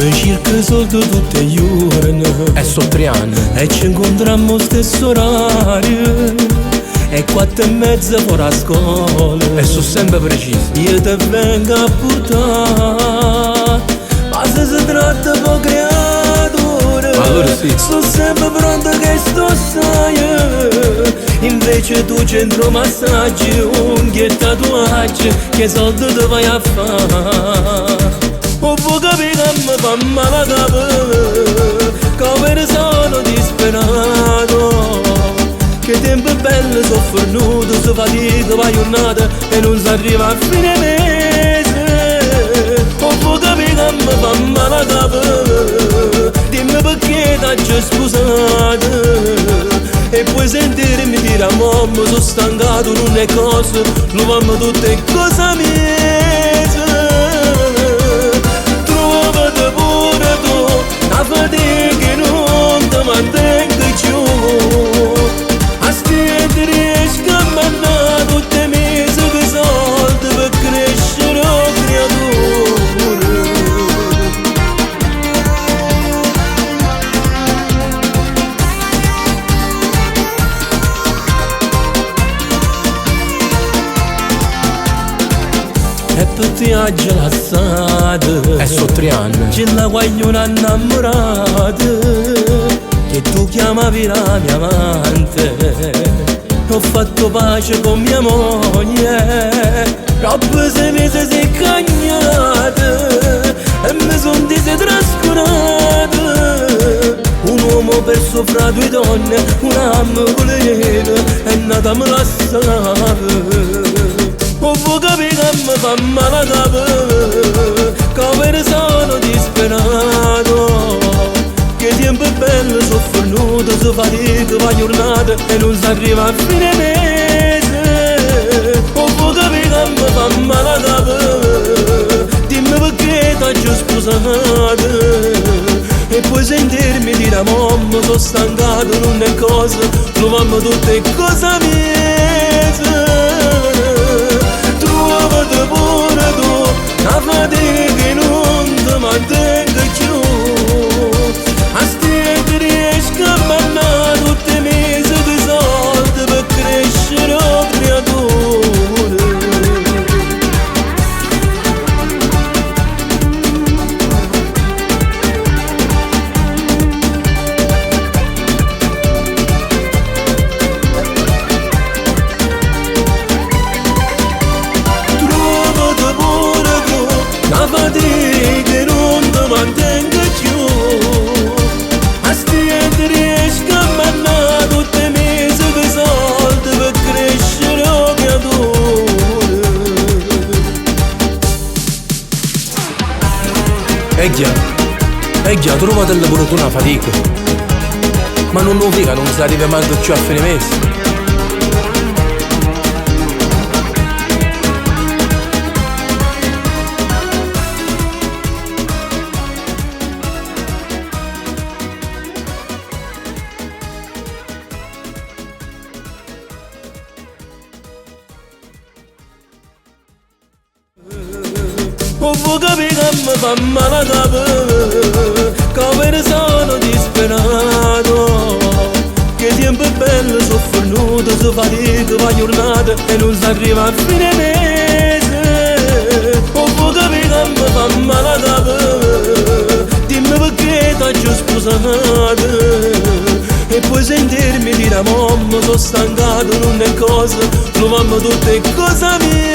Mi cerco soldi tutte le giorni. E so 3 anni. E ci incontrammo stesso orario. E 4:30 fuori a scuola. E so sempre preciso. Io ti vengo a portare. Ma se si tratta di creature, allora sì. sto sempre pronto che sto sai. Invece tu centro massaggi, unghie e tatuaggi, che soldi ti vai a fare? O vuoi capire che mi fa male la capo, come sono disperato. Che tempo bello, sono fornuto, so fatica, va giornata e non si arriva a fine mese. O vuoi capire che mi fa male la capo, dimmi perché t'hai sposato. E puoi sentirmi dire a mamma, sono stancato, non è cosa, lo fanno tutte cose mie. Trovate pure tu, la fatica che non ti mantengo più. A stette riesco a mandare tutte le mesi che soldi per crescere creatura. E per te ha gelassato. E so 3 anni. C'è la guagliona innamorata che tu chiamavi la mia amante. Ho fatto pace con mia moglie, troppo 6 mesi si è cagnata e mi son trascurato. Un uomo perso fra 2 donne, un'amma voleva e nata me la salava. O vuoi capire che mi fa male la capo, come sono disperato. Che tempo bello, sono fornuto, so fatica, va giornata e non si arriva a fine mese. O vuoi capire che mi fa male la capo, dimmi perché t'hai sposato. E puoi sentirmi dire a mamma, sono stancato, non è cosa, troviamo tutte cose mie. Trovate pure tu, la fatica che non ti mantengo più. A stette riesco a mandare tutte le mesi di soldi per crescere creature. La fatica che non ti mantengo più. A stette riesco a mandare tutte le mesi di soldi per crescere creature. E già, trovatela pure tu una fatica. Ma non lo figa, non si arriva manco più a fine mese. O vuoi capire che mi fa male la capo, come sono disperato. Che tempo bello, sono fornuto, so fatica, va giornata e non si arriva a fine mese. O vuoi capire che mi fa male la capo, dimmi perché t'hai sposato. E puoi sentirmi dire a mamma, sono stancato, non è cosa, troviamo tutte cose mie.